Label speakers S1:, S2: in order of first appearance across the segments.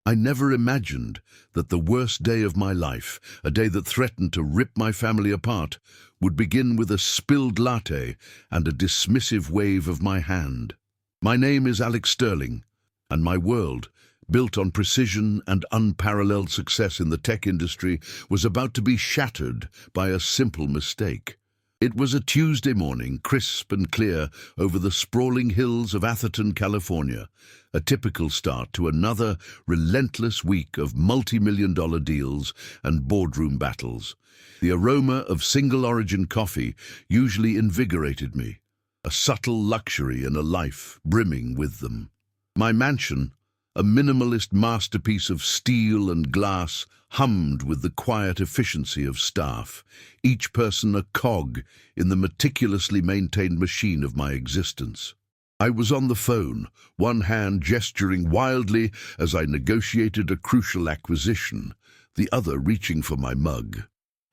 S1: I never imagined that the worst day of my life, a day that threatened to rip my family apart, would begin with a spilled latte and a dismissive wave of my hand. My name is Alex Sterling, and my world, built on precision and unparalleled success in the tech industry, was about to be shattered by a simple mistake. It was a Tuesday morning, crisp and clear, over the sprawling hills of Atherton, California, a typical start to another relentless week of multi-million-dollar deals and boardroom battles. The aroma of single-origin coffee usually invigorated me, a subtle luxury in a life brimming with them. My mansion, a minimalist masterpiece of steel and glass, hummed with the quiet efficiency of staff, each person a cog in the meticulously maintained machine of my existence. I was on the phone, one hand gesturing wildly as I negotiated a crucial acquisition, the other reaching for my mug.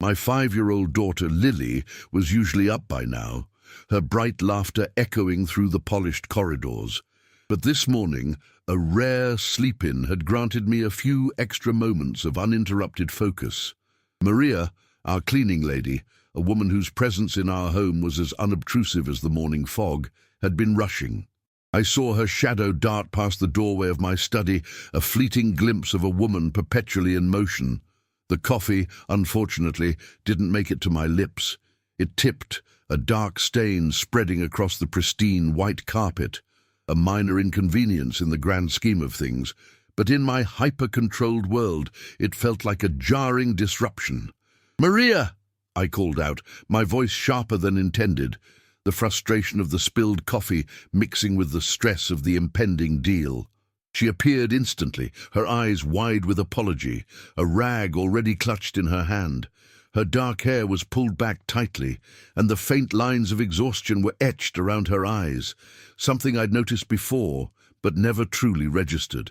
S1: My 5-year-old daughter Lily was usually up by now, her bright laughter echoing through the polished corridors. But this morning, a rare sleep-in had granted me a few extra moments of uninterrupted focus. Maria, our cleaning lady, a woman whose presence in our home was as unobtrusive as the morning fog, had been rushing. I saw her shadow dart past the doorway of my study, a fleeting glimpse of a woman perpetually in motion. The coffee, unfortunately, didn't make it to my lips. It tipped, a dark stain spreading across the pristine white carpet. A minor inconvenience in the grand scheme of things, but in my hyper-controlled world, it felt like a jarring disruption. "Maria!" I called out, my voice sharper than intended, the frustration of the spilled coffee mixing with the stress of the impending deal. She appeared instantly, her eyes wide with apology, a rag already clutched in her hand. Her dark hair was pulled back tightly, and the faint lines of exhaustion were etched around her eyes, something I'd noticed before, but never truly registered.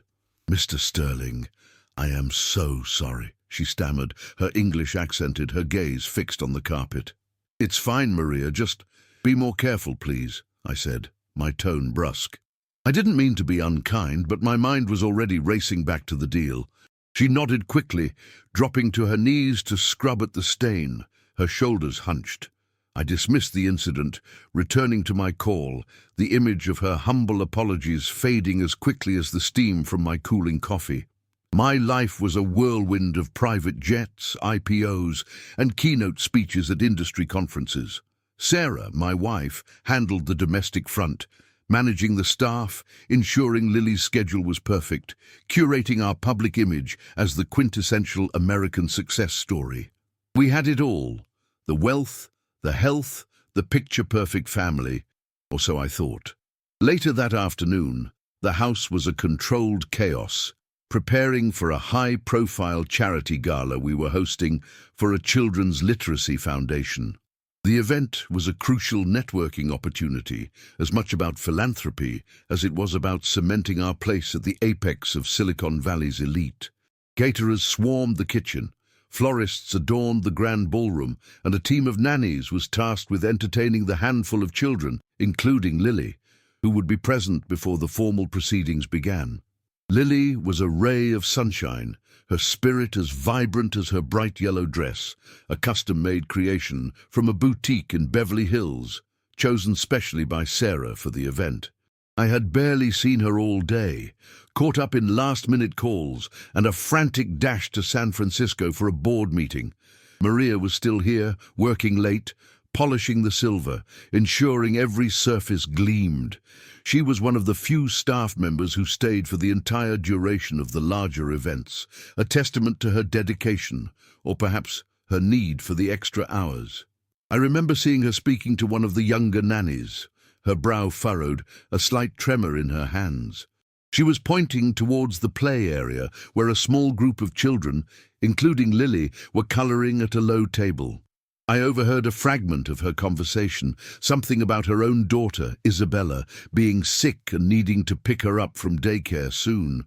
S1: "Mr. Sterling, I am so sorry," she stammered, her English accented, her gaze fixed on the carpet. "It's fine, Maria, just be more careful, please," I said, my tone brusque. I didn't mean to be unkind, but my mind was already racing back to the deal. She nodded quickly, dropping to her knees to scrub at the stain, her shoulders hunched. I dismissed the incident, returning to my call, the image of her humble apologies fading as quickly as the steam from my cooling coffee. My life was a whirlwind of private jets, IPOs, and keynote speeches at industry conferences. Sarah, my wife, handled the domestic front, managing the staff, ensuring Lily's schedule was perfect, curating our public image as the quintessential American success story. We had it all: the wealth, the health, the picture-perfect family, or so I thought. Later that afternoon, the house was a controlled chaos, preparing for a high-profile charity gala we were hosting for a children's literacy foundation. The event was a crucial networking opportunity, as much about philanthropy as it was about cementing our place at the apex of Silicon Valley's elite. Caterers swarmed the kitchen, florists adorned the grand ballroom, and a team of nannies was tasked with entertaining the handful of children, including Lily, who would be present before the formal proceedings began. Lily was a ray of sunshine, her spirit as vibrant as her bright yellow dress, a custom-made creation from a boutique in Beverly Hills, chosen specially by Sarah for the event. I had barely seen her all day, caught up in last-minute calls and a frantic dash to San Francisco for a board meeting. Maria was still here, working late, polishing the silver, ensuring every surface gleamed. She was one of the few staff members who stayed for the entire duration of the larger events, a testament to her dedication, or perhaps her need for the extra hours. I remember seeing her speaking to one of the younger nannies, her brow furrowed, a slight tremor in her hands. She was pointing towards the play area, where a small group of children, including Lily, were coloring at a low table. I overheard a fragment of her conversation, something about her own daughter, Isabella, being sick and needing to pick her up from daycare soon.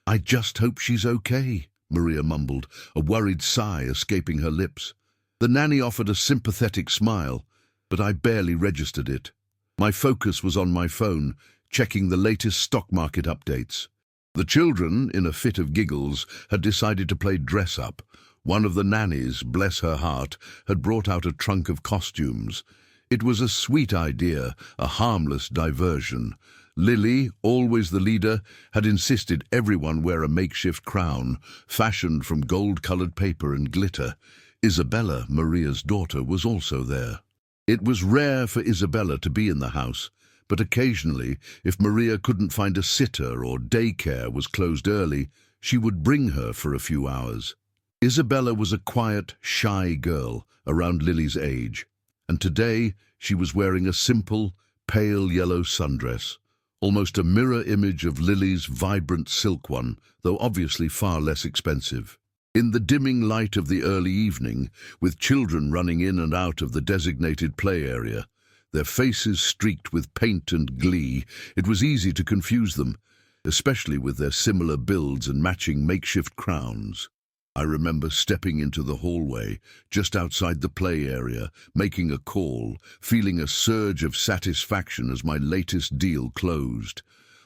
S1: "I just hope she's okay," Maria mumbled, a worried sigh escaping her lips. The nanny offered a sympathetic smile, but I barely registered it. My focus was on my phone, checking the latest stock market updates. The children, in a fit of giggles, had decided to play dress-up. One of the nannies, bless her heart, had brought out a trunk of costumes. It was a sweet idea, a harmless diversion. Lily, always the leader, had insisted everyone wear a makeshift crown, fashioned from gold-colored paper and glitter. Isabella, Maria's daughter, was also there. It was rare for Isabella to be in the house, but occasionally, if Maria couldn't find a sitter or daycare was closed early, she would bring her for a few hours. Isabella was a quiet, shy girl around Lily's age, and today she was wearing a simple, pale yellow sundress, almost a mirror image of Lily's vibrant silk one, though obviously far less expensive. In the dimming light of the early evening, with children running in and out of the designated play area, their faces streaked with paint and glee, it was easy to confuse them, especially with their similar builds and matching makeshift crowns. I remember stepping into the hallway, just outside the play area, making a call, feeling a surge of satisfaction as my latest deal closed.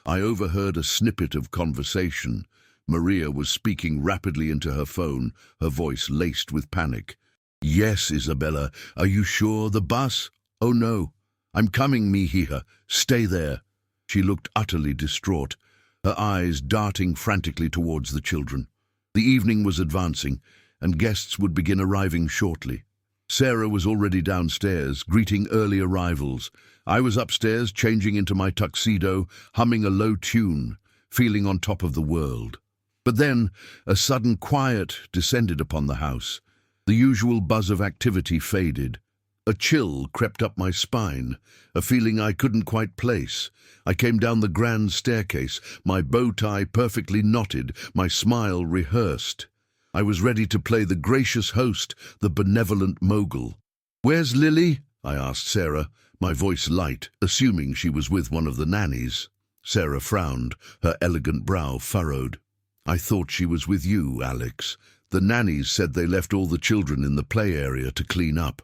S1: I overheard a snippet of conversation. Maria was speaking rapidly into her phone, her voice laced with panic. "Yes, Isabella, are you sure? The bus? Oh no. I'm coming, Mihija. Stay there." She looked utterly distraught, her eyes darting frantically towards the children. The evening was advancing, and guests would begin arriving shortly. Sarah was already downstairs, greeting early arrivals. I was upstairs, changing into my tuxedo, humming a low tune, feeling on top of the world. But then, a sudden quiet descended upon the house. The usual buzz of activity faded. A chill crept up my spine, a feeling I couldn't quite place. I came down the grand staircase, my bow tie perfectly knotted, my smile rehearsed. I was ready to play the gracious host, the benevolent mogul. "Where's Lily?" I asked Sarah, my voice light, assuming she was with one of the nannies. Sarah frowned, her elegant brow furrowed. "I thought she was with you, Alex. The nannies said they left all the children in the play area to clean up."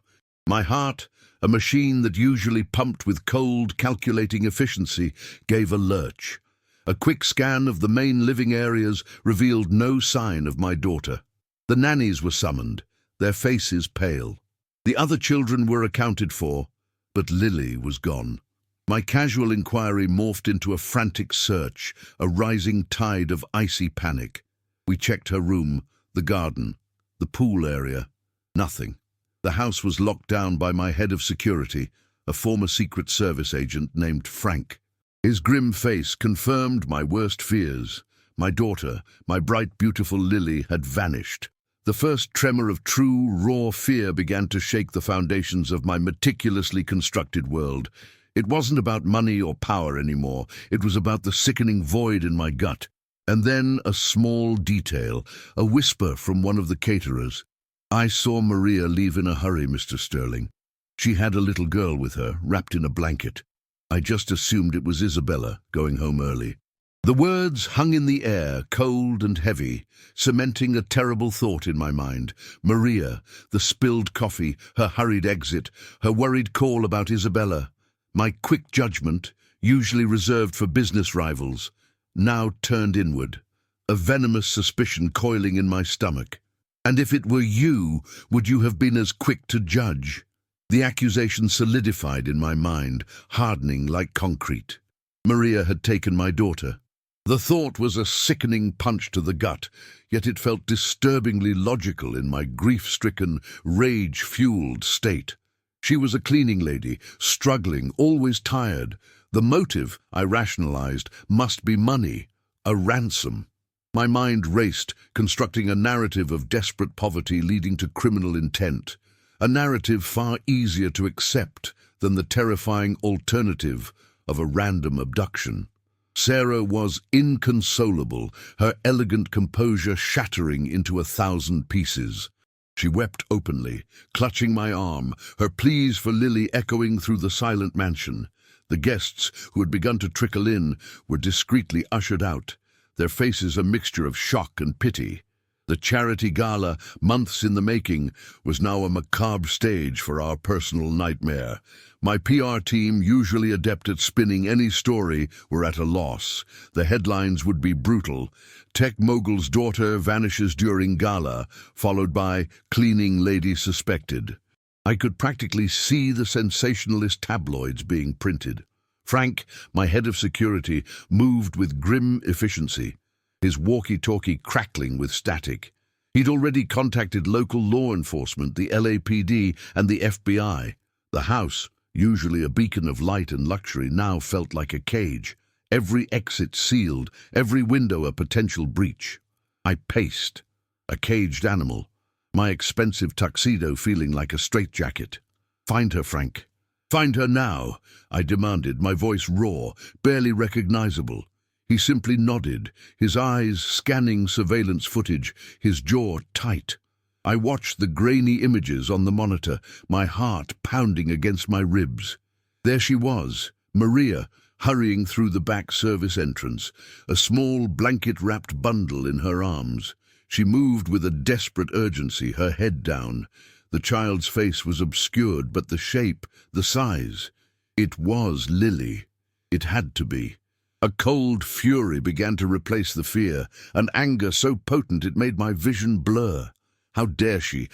S1: My heart, a machine that usually pumped with cold, calculating efficiency, gave a lurch. A quick scan of the main living areas revealed no sign of my daughter. The nannies were summoned, their faces pale. The other children were accounted for, but Lily was gone. My casual inquiry morphed into a frantic search, a rising tide of icy panic. We checked her room, the garden, the pool area. Nothing. The house was locked down by my head of security, a former Secret Service agent named Frank. His grim face confirmed my worst fears. My daughter, my bright, beautiful Lily, had vanished. The first tremor of true, raw fear began to shake the foundations of my meticulously constructed world. It wasn't about money or power anymore. It was about the sickening void in my gut. And then a small detail, a whisper from one of the caterers. "I saw Maria leave in a hurry, Mr. Sterling. She had a little girl with her, wrapped in a blanket. I just assumed it was Isabella, going home early." The words hung in the air, cold and heavy, cementing a terrible thought in my mind. Maria, the spilled coffee, her hurried exit, her worried call about Isabella. My quick judgment, usually reserved for business rivals, now turned inward, a venomous suspicion coiling in my stomach. "And if it were you, would you have been as quick to judge?" The accusation solidified in my mind, hardening like concrete. Maria had taken my daughter. The thought was a sickening punch to the gut, yet it felt disturbingly logical in my grief-stricken, rage-fueled state. She was a cleaning lady, struggling, always tired. The motive, I rationalized, must be money, a ransom. My mind raced, constructing a narrative of desperate poverty leading to criminal intent, a narrative far easier to accept than the terrifying alternative of a random abduction. Sarah was inconsolable, her elegant composure shattering into 1,000 pieces. She wept openly, clutching my arm, her pleas for Lily echoing through the silent mansion. The guests, who had begun to trickle in, were discreetly ushered out, their faces a mixture of shock and pity. The charity gala, months in the making, was now a macabre stage for our personal nightmare. My PR team, usually adept at spinning any story, were at a loss. The headlines would be brutal. Tech mogul's daughter vanishes during gala, followed by cleaning lady suspected. I could practically see the sensationalist tabloids being printed. Frank, my head of security, moved with grim efficiency, his walkie-talkie crackling with static. He'd already contacted local law enforcement, the LAPD, and the FBI. The house, usually a beacon of light and luxury, now felt like a cage. Every exit sealed, every window a potential breach. I paced, a caged animal, my expensive tuxedo feeling like a straitjacket. "Find her, Frank. Find her now," I demanded, my voice raw, barely recognizable. He simply nodded, his eyes scanning surveillance footage, his jaw tight. I watched the grainy images on the monitor, my heart pounding against my ribs. There she was, Maria, hurrying through the back service entrance, a small blanket-wrapped bundle in her arms. She moved with a desperate urgency, her head down. The child's face was obscured, but the shape, the size. It was Lily. It had to be. A cold fury began to replace the fear, an anger so potent it made my vision blur. How dare she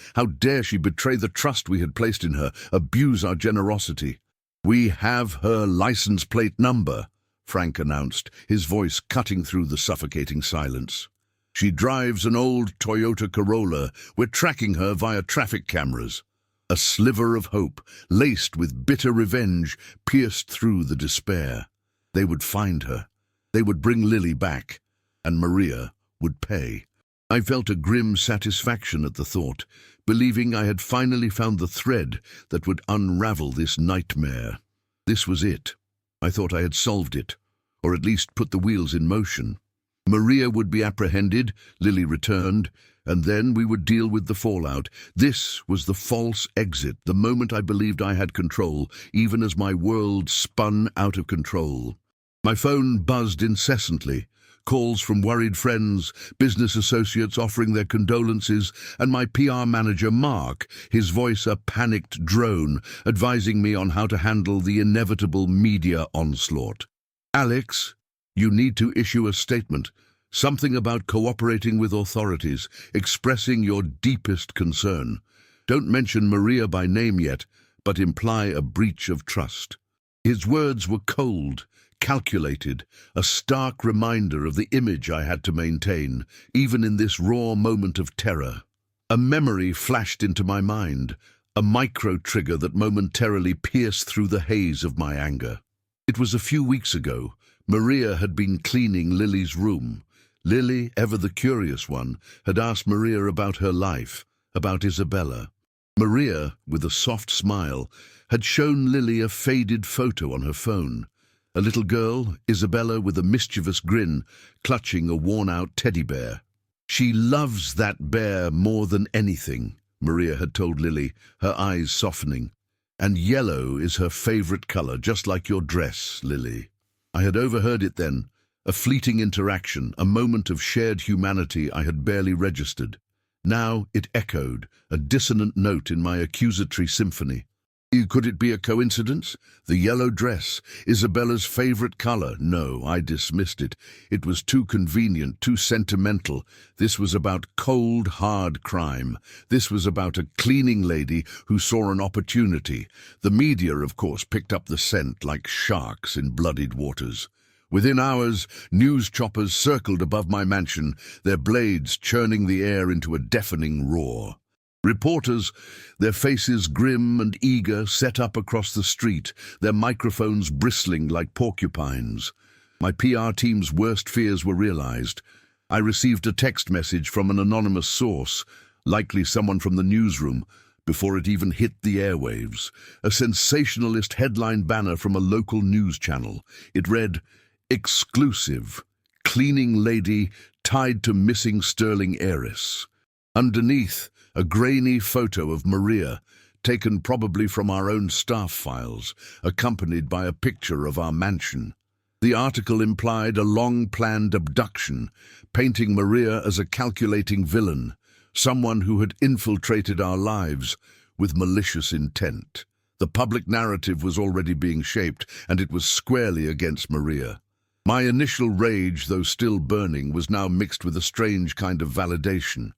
S1: betray the trust we had placed in her, abuse our generosity? "We have her license plate number," Frank announced, his voice cutting through the suffocating silence. "She drives an old Toyota Corolla. We're tracking her via traffic cameras." A sliver of hope, laced with bitter revenge, pierced through the despair. They would find her. They would bring Lily back, and Maria would pay. I felt a grim satisfaction at the thought, believing I had finally found the thread that would unravel this nightmare. This was it. I thought I had solved it, or at least put the wheels in motion. Maria would be apprehended, Lily returned, and then we would deal with the fallout. This was the false exit, the moment I believed I had control, even as my world spun out of control. My phone buzzed incessantly, calls from worried friends, business associates offering their condolences, and my PR manager, Mark, his voice a panicked drone, advising me on how to handle the inevitable media onslaught. "Alex, you need to issue a statement. Something about cooperating with authorities, expressing your deepest concern. Don't mention Maria by name yet, but imply a breach of trust." His words were cold, calculated, a stark reminder of the image I had to maintain, even in this raw moment of terror. A memory flashed into my mind, a micro-trigger that momentarily pierced through the haze of my anger. It was a few weeks ago. Maria had been cleaning Lily's room. Lily, ever the curious one, had asked Maria about her life, about Isabella. Maria, with a soft smile, had shown Lily a faded photo on her phone. A little girl, Isabella, with a mischievous grin, clutching a worn-out teddy bear. "She loves that bear more than anything," Maria had told Lily, her eyes softening. "And yellow is her favorite color, just like your dress, Lily." I had overheard it then, a fleeting interaction, a moment of shared humanity I had barely registered. Now it echoed, a dissonant note in my accusatory symphony. Could it be a coincidence? The yellow dress, Isabella's favorite color? No, I dismissed it. It was too convenient, too sentimental. This was about cold, hard crime. This was about a cleaning lady who saw an opportunity. The media, of course, picked up the scent like sharks in bloodied waters. Within hours, news choppers circled above my mansion, their blades churning the air into a deafening roar. Reporters, their faces grim and eager, set up across the street, their microphones bristling like porcupines. My PR team's worst fears were realized. I received a text message from an anonymous source, likely someone from the newsroom, before it even hit the airwaves. A sensationalist headline banner from a local news channel. It read, "Exclusive, cleaning lady tied to missing sterling heiress." Underneath, a grainy photo of Maria, taken probably from our own staff files, accompanied by a picture of our mansion. The article implied a long-planned abduction, painting Maria as a calculating villain, someone who had infiltrated our lives with malicious intent. The public narrative was already being shaped, and it was squarely against Maria. My initial rage, though still burning, was now mixed with a strange kind of validation.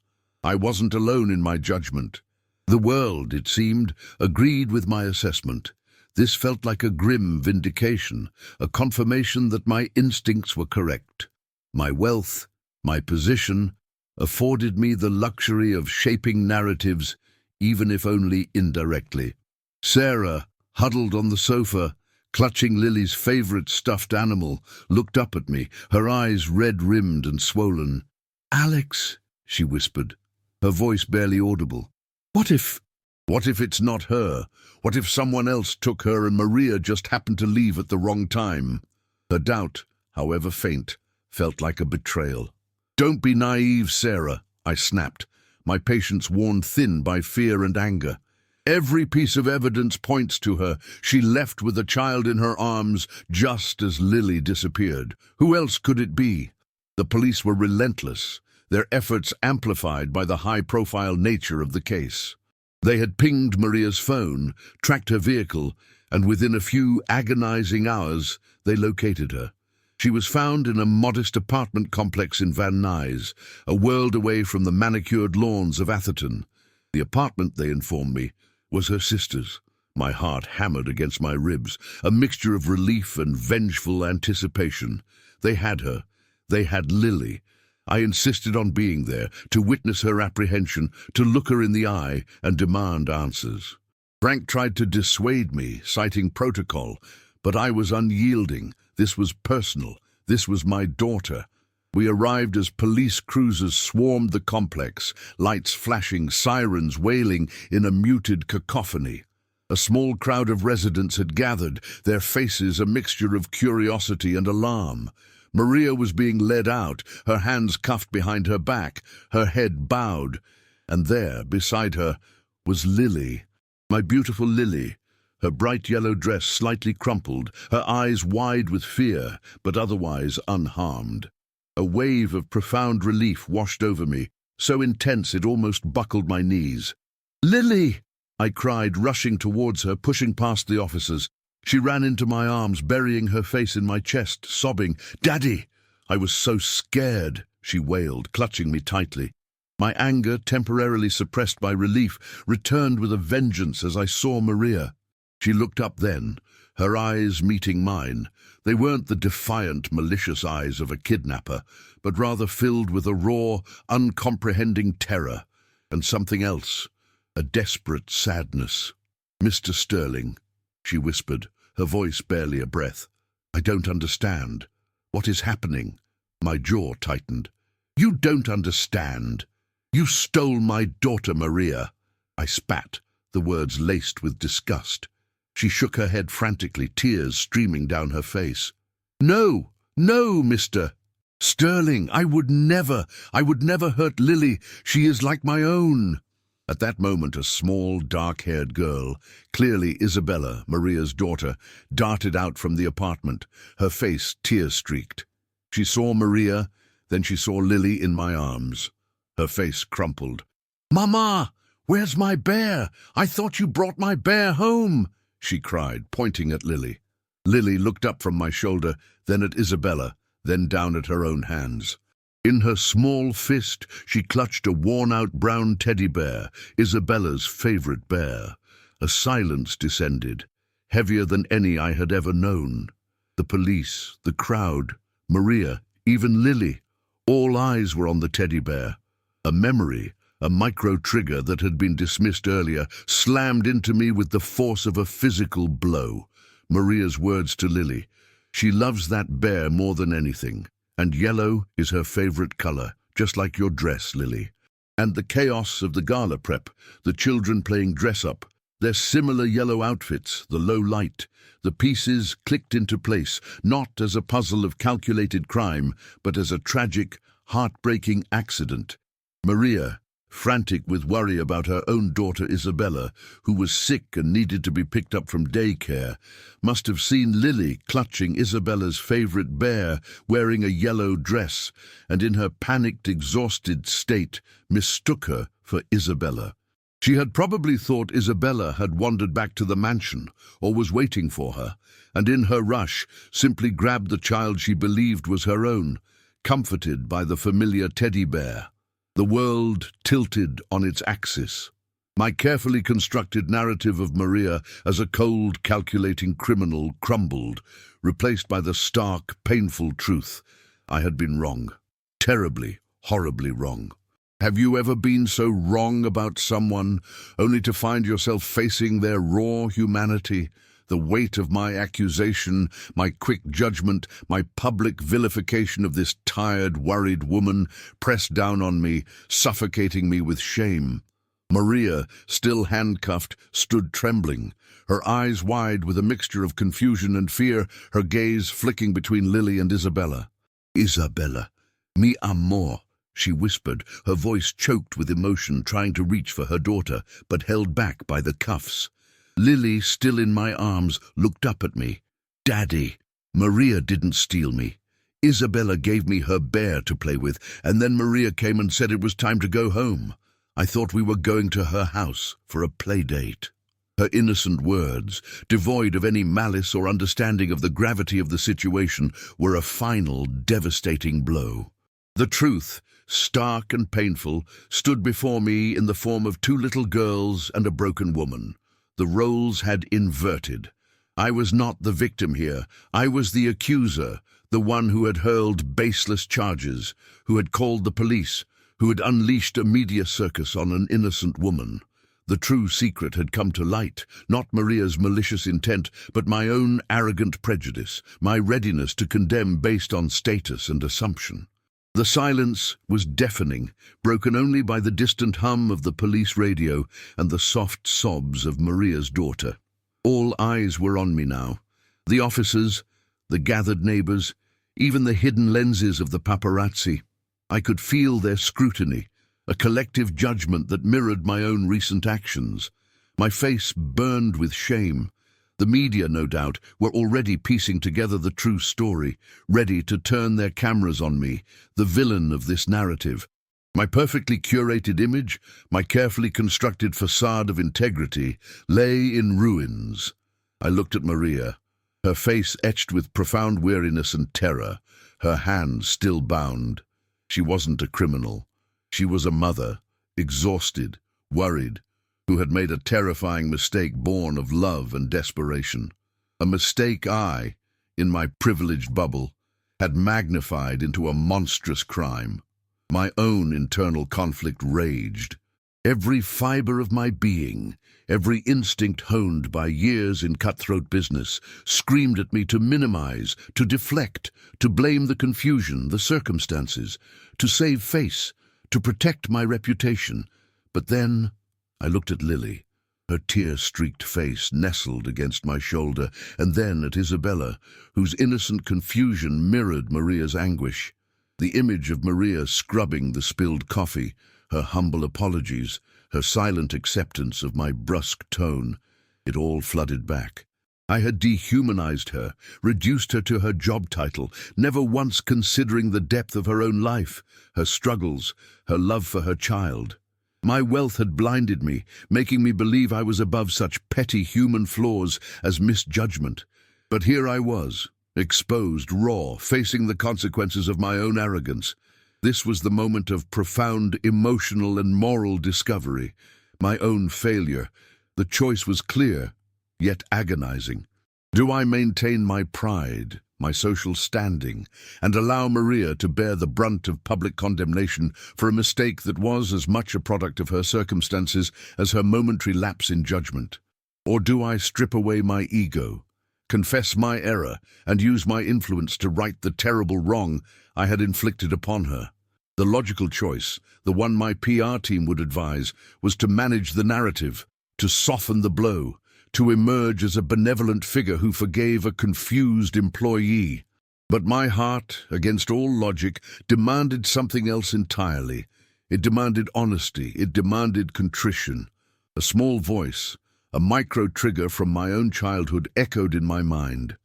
S1: I wasn't alone in my judgment. The world, it seemed, agreed with my assessment. This felt like a grim vindication, a confirmation that my instincts were correct. My wealth, my position, afforded me the luxury of shaping narratives, even if only indirectly. Sarah, huddled on the sofa, clutching Lily's favorite stuffed animal, looked up at me, her eyes red-rimmed and swollen. "Alex," she whispered, her voice barely audible. What if it's not her? What if someone else took her and Maria just happened to leave at the wrong time?" Her doubt, however faint, felt like a betrayal. "Don't be naive, Sarah," I snapped, my patience worn thin by fear and anger. "Every piece of evidence points to her. She left with a child in her arms just as Lily disappeared. Who else could it be?" The police were relentless, their efforts amplified by the high-profile nature of the case. They had pinged Maria's phone, tracked her vehicle, and within a few agonizing hours, they located her. She was found in a modest apartment complex in Van Nuys, a world away from the manicured lawns of Atherton. The apartment, they informed me, was her sister's. My heart hammered against my ribs, a mixture of relief and vengeful anticipation. They had her. They had Lily. I insisted on being there, to witness her apprehension, to look her in the eye and demand answers. Frank tried to dissuade me, citing protocol, but I was unyielding. This was personal. This was my daughter. We arrived as police cruisers swarmed the complex, lights flashing, sirens wailing in a muted cacophony. A small crowd of residents had gathered, their faces a mixture of curiosity and alarm. Maria was being led out, her hands cuffed behind her back, her head bowed, and there, beside her, was Lily, my beautiful Lily, her bright yellow dress slightly crumpled, her eyes wide with fear, but otherwise unharmed. A wave of profound relief washed over me, so intense it almost buckled my knees. "Lily!" I cried, rushing towards her, pushing past the officers. She ran into my arms, burying her face in my chest, sobbing, "Daddy!" "I was so scared," she wailed, clutching me tightly. My anger, temporarily suppressed by relief, returned with a vengeance as I saw Maria. She looked up then, her eyes meeting mine. They weren't the defiant, malicious eyes of a kidnapper, but rather filled with a raw, uncomprehending terror, and something else, a desperate sadness. "Mr. Sterling," she whispered, her voice barely a breath. "I don't understand. What is happening?" My jaw tightened. "You don't understand. You stole my daughter, Maria." I spat, the words laced with disgust. She shook her head frantically, tears streaming down her face. "No, no, Mr. Sterling, I would never hurt Lily. She is like my own." At that moment, a small, dark-haired girl, clearly Isabella, Maria's daughter, darted out from the apartment, her face tear-streaked. She saw Maria, then she saw Lily in my arms. Her face crumpled. "Mama, where's my bear? I thought you brought my bear home," she cried, pointing at Lily. Lily looked up from my shoulder, then at Isabella, then down at her own hands. In her small fist, she clutched a worn-out brown teddy bear, Isabella's favorite bear. A silence descended, heavier than any I had ever known. The police, the crowd, Maria, even Lily, all eyes were on the teddy bear. A memory, a micro-trigger that had been dismissed earlier, slammed into me with the force of a physical blow. Maria's words to Lily, "She loves that bear more than anything. And yellow is her favorite color, just like your dress, Lily." And the chaos of the gala prep, the children playing dress-up, their similar yellow outfits, the low light, the pieces clicked into place, not as a puzzle of calculated crime, but as a tragic, heartbreaking accident. Maria, frantic with worry about her own daughter Isabella, who was sick and needed to be picked up from daycare, must have seen Lily clutching Isabella's favorite bear, wearing a yellow dress, and in her panicked, exhausted state mistook her for Isabella. She had probably thought Isabella had wandered back to the mansion or was waiting for her, and in her rush simply grabbed the child she believed was her own, comforted by the familiar teddy bear. The world tilted on its axis. My carefully constructed narrative of Maria as a cold, calculating criminal crumbled, replaced by the stark, painful truth. I had been wrong. Terribly, horribly wrong. Have you ever been so wrong about someone, only to find yourself facing their raw humanity? The weight of my accusation, my quick judgment, my public vilification of this tired, worried woman pressed down on me, suffocating me with shame. Maria, still handcuffed, stood trembling, her eyes wide with a mixture of confusion and fear, her gaze flicking between Lily and Isabella. "Isabella, mi amor," she whispered, her voice choked with emotion, trying to reach for her daughter, but held back by the cuffs. Lily, still in my arms, looked up at me. "Daddy, Maria didn't steal me. Isabella gave me her bear to play with, and then Maria came and said it was time to go home. I thought we were going to her house for a play date." Her innocent words, devoid of any malice or understanding of the gravity of the situation, were a final, devastating blow. The truth, stark and painful, stood before me in the form of two little girls and a broken woman. The roles had inverted. I was not the victim here. I was the accuser, the one who had hurled baseless charges, who had called the police, who had unleashed a media circus on an innocent woman. The true secret had come to light, not Maria's malicious intent, but my own arrogant prejudice, my readiness to condemn based on status and assumption. The silence was deafening, broken only by the distant hum of the police radio and the soft sobs of Maria's daughter. All eyes were on me now. The officers, the gathered neighbors, even the hidden lenses of the paparazzi. I could feel their scrutiny, a collective judgment that mirrored my own recent actions. My face burned with shame. The media, no doubt, were already piecing together the true story, ready to turn their cameras on me, the villain of this narrative. My perfectly curated image, my carefully constructed facade of integrity, lay in ruins. I looked at Maria, her face etched with profound weariness and terror, her hands still bound. She wasn't a criminal. She was a mother, exhausted, worried, who had made a terrifying mistake born of love and desperation. A mistake I, in my privileged bubble, had magnified into a monstrous crime. My own internal conflict raged. Every fiber of my being, every instinct honed by years in cutthroat business, screamed at me to minimize, to deflect, to blame the confusion, the circumstances, to save face, to protect my reputation. But then I looked at Lily, her tear-streaked face nestled against my shoulder, and then at Isabella, whose innocent confusion mirrored Maria's anguish. The image of Maria scrubbing the spilled coffee, her humble apologies, her silent acceptance of my brusque tone, it all flooded back. I had dehumanized her, reduced her to her job title, never once considering the depth of her own life, her struggles, her love for her child. My wealth had blinded me, making me believe I was above such petty human flaws as misjudgment. But here I was, exposed, raw, facing the consequences of my own arrogance. This was the moment of profound emotional and moral discovery, my own failure. The choice was clear, yet agonizing. Do I maintain my pride, my social standing, and allow Maria to bear the brunt of public condemnation for a mistake that was as much a product of her circumstances as her momentary lapse in judgment? Or do I strip away my ego, confess my error, and use my influence to right the terrible wrong I had inflicted upon her? The logical choice, the one my PR team would advise, was to manage the narrative, to soften the blow, to emerge as a benevolent figure who forgave a confused employee. But my heart, against all logic, demanded something else entirely. It demanded honesty, it demanded contrition. A small voice, a micro-trigger from my own childhood echoed in my mind.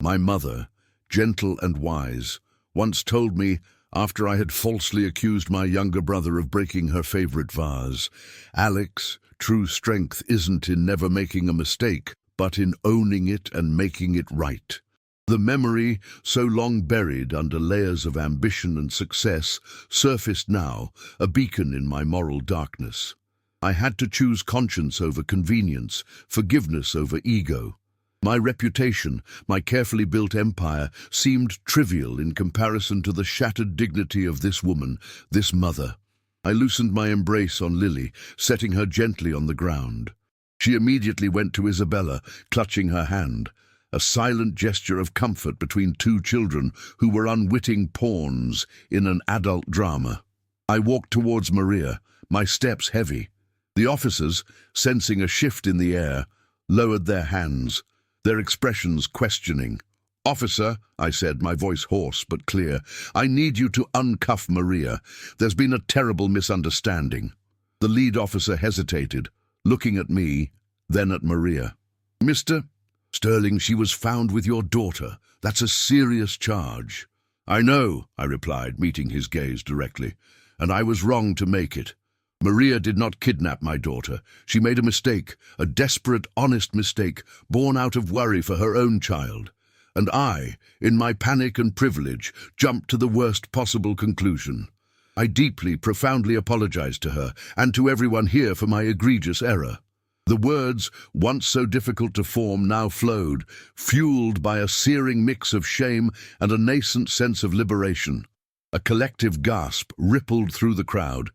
S1: My mother, gentle and wise, once told me, after I had falsely accused my younger brother of breaking her favorite vase, "Alex, true strength isn't in never making a mistake, but in owning it and making it right." The memory, so long buried under layers of ambition and success, surfaced now, a beacon in my moral darkness. I had to choose conscience over convenience, forgiveness over ego. My reputation, my carefully built empire, seemed trivial in comparison to the shattered dignity of this woman, this mother. I loosened my embrace on Lily, setting her gently on the ground. She immediately went to Isabella, clutching her hand, a silent gesture of comfort between two children who were unwitting pawns in an adult drama. I walked towards Maria, my steps heavy. The officers, sensing a shift in the air, lowered their hands, their expressions questioning. "Officer," I said, my voice hoarse but clear, "I need you to uncuff Maria. There's been a terrible misunderstanding." The lead officer hesitated, looking at me, then at Maria. "Mr. Sterling, she was found with your daughter. That's a serious charge." "I know," I replied, meeting his gaze directly, "and I was wrong to make it. Maria did not kidnap my daughter. She made a mistake, a desperate, honest mistake, born out of worry for her own child. And I, in my panic and privilege, jumped to the worst possible conclusion. I deeply, profoundly apologized to her and to everyone here for my egregious error." The words, once so difficult to form, now flowed, fueled by a searing mix of shame and a nascent sense of liberation. A collective gasp rippled through the crowd.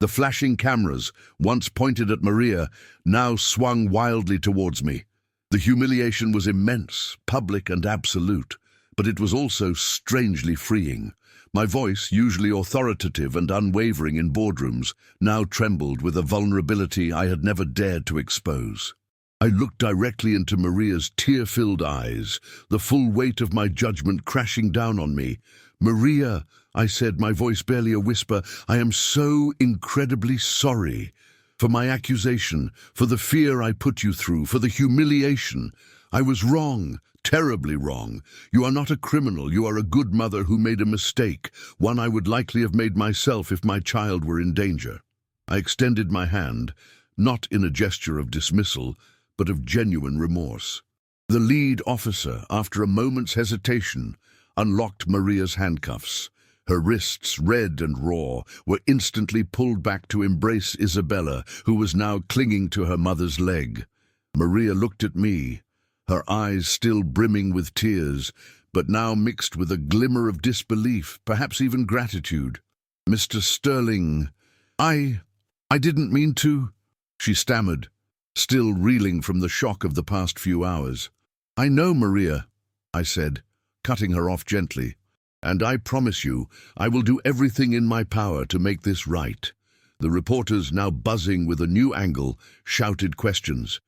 S1: The flashing cameras, once pointed at Maria, now swung wildly towards me. The humiliation was immense, public and absolute, but it was also strangely freeing. My voice, usually authoritative and unwavering in boardrooms, now trembled with a vulnerability I had never dared to expose. I looked directly into Maria's tear-filled eyes, the full weight of my judgment crashing down on me. "Maria," I said, my voice barely a whisper, "I am so incredibly sorry. For my accusation, for the fear I put you through, for the humiliation. I was wrong, terribly wrong. You are not a criminal, you are a good mother who made a mistake, one I would likely have made myself if my child were in danger." I extended my hand, not in a gesture of dismissal, but of genuine remorse. The lead officer, after a moment's hesitation, unlocked Maria's handcuffs. Her wrists, red and raw, were instantly pulled back to embrace Isabella, who was now clinging to her mother's leg. Maria looked at me, her eyes still brimming with tears, but now mixed with a glimmer of disbelief, perhaps even gratitude. "Mr. Sterling, I didn't mean to," she stammered, still reeling from the shock of the past few hours. "I know, Maria," I said, cutting her off gently, "and I promise you I will do everything in my power to make this right." The reporters, now buzzing with a new angle, shouted questions.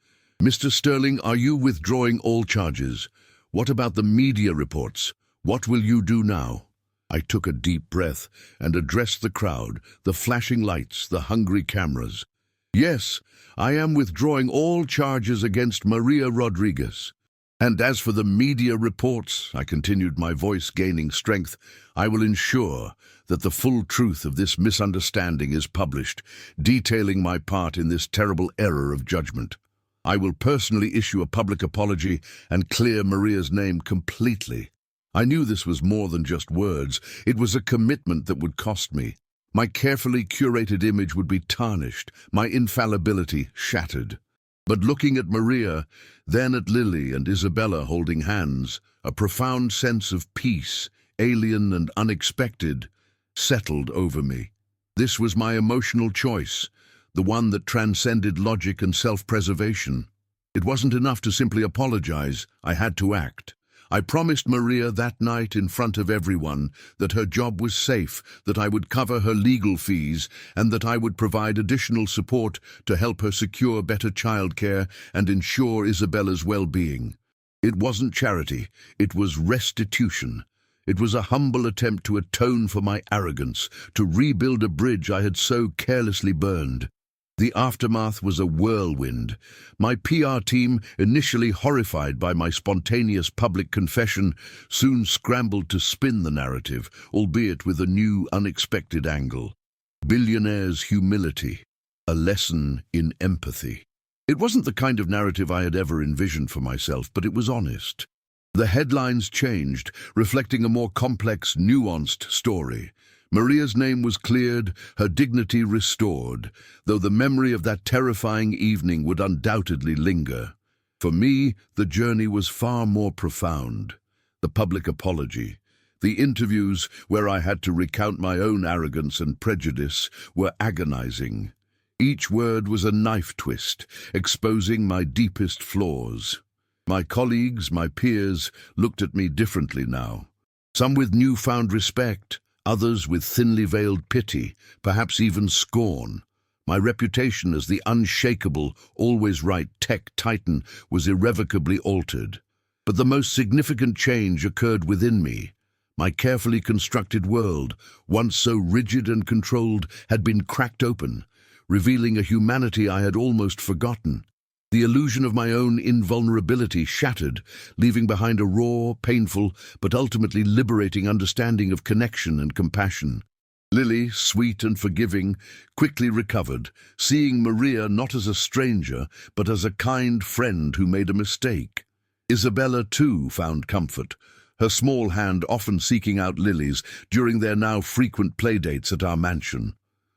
S1: "Mr. Sterling, are you withdrawing all charges? What about the media reports? What will you do now?" I took a deep breath and addressed the crowd, the flashing lights, the hungry cameras. "Yes, I am withdrawing all charges against Maria Rodriguez. And as for the media reports," I continued, my voice gaining strength, "I will ensure that the full truth of this misunderstanding is published, detailing my part in this terrible error of judgment. I will personally issue a public apology and clear Maria's name completely." I knew this was more than just words. It was a commitment that would cost me. My carefully curated image would be tarnished, my infallibility shattered. But looking at Maria, then at Lily and Isabella holding hands, a profound sense of peace, alien and unexpected, settled over me. This was my emotional choice, the one that transcended logic and self-preservation. It wasn't enough to simply apologize, I had to act. I promised Maria that night in front of everyone that her job was safe, that I would cover her legal fees, and that I would provide additional support to help her secure better childcare and ensure Isabella's well-being. It wasn't charity, it was restitution. It was a humble attempt to atone for my arrogance, to rebuild a bridge I had so carelessly burned. The aftermath was a whirlwind. My PR team, initially horrified by my spontaneous public confession, soon scrambled to spin the narrative, albeit with a new, unexpected angle. Billionaire's humility, a lesson in empathy. It wasn't the kind of narrative I had ever envisioned for myself, but it was honest. The headlines changed, reflecting a more complex, nuanced story. Maria's name was cleared, her dignity restored, though the memory of that terrifying evening would undoubtedly linger. For me, the journey was far more profound. The public apology, the interviews where I had to recount my own arrogance and prejudice, were agonizing. Each word was a knife twist, exposing my deepest flaws. My colleagues, my peers, looked at me differently now. Some with newfound respect, others with thinly veiled pity, perhaps even scorn. My reputation as the unshakable, always right tech titan was irrevocably altered. But the most significant change occurred within me. My carefully constructed world, once so rigid and controlled, had been cracked open, revealing a humanity I had almost forgotten. The illusion of my own invulnerability shattered, leaving behind a raw, painful, but ultimately liberating understanding of connection and compassion. Lily, sweet and forgiving, quickly recovered, seeing Maria not as a stranger, but as a kind friend who made a mistake. Isabella, too, found comfort, her small hand often seeking out Lily's during their now frequent playdates at our mansion.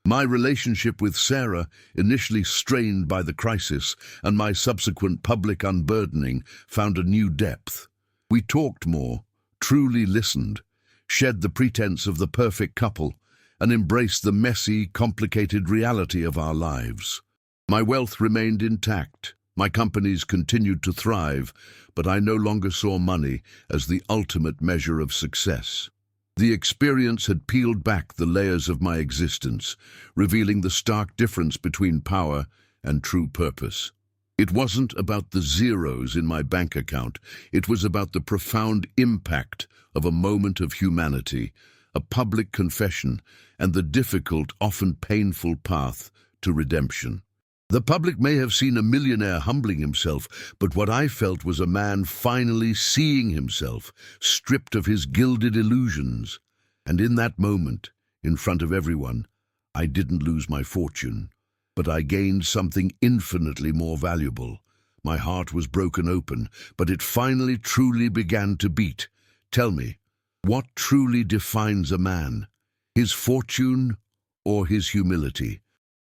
S1: My relationship with Sarah, initially strained by the crisis, and my subsequent public unburdening, found a new depth. We talked more, truly listened, shed the pretense of the perfect couple, and embraced the messy, complicated reality of our lives. My wealth remained intact, my companies continued to thrive, but I no longer saw money as the ultimate measure of success. The experience had peeled back the layers of my existence, revealing the stark difference between power and true purpose. It wasn't about the zeros in my bank account, it was about the profound impact of a moment of humanity, a public confession, and the difficult, often painful path to redemption. The public may have seen a millionaire humbling himself, but what I felt was a man finally seeing himself, stripped of his gilded illusions. And in that moment, in front of everyone, I didn't lose my fortune, but I gained something infinitely more valuable. My heart was broken open, but it finally truly began to beat. Tell me, what truly defines a man? His fortune or his humility?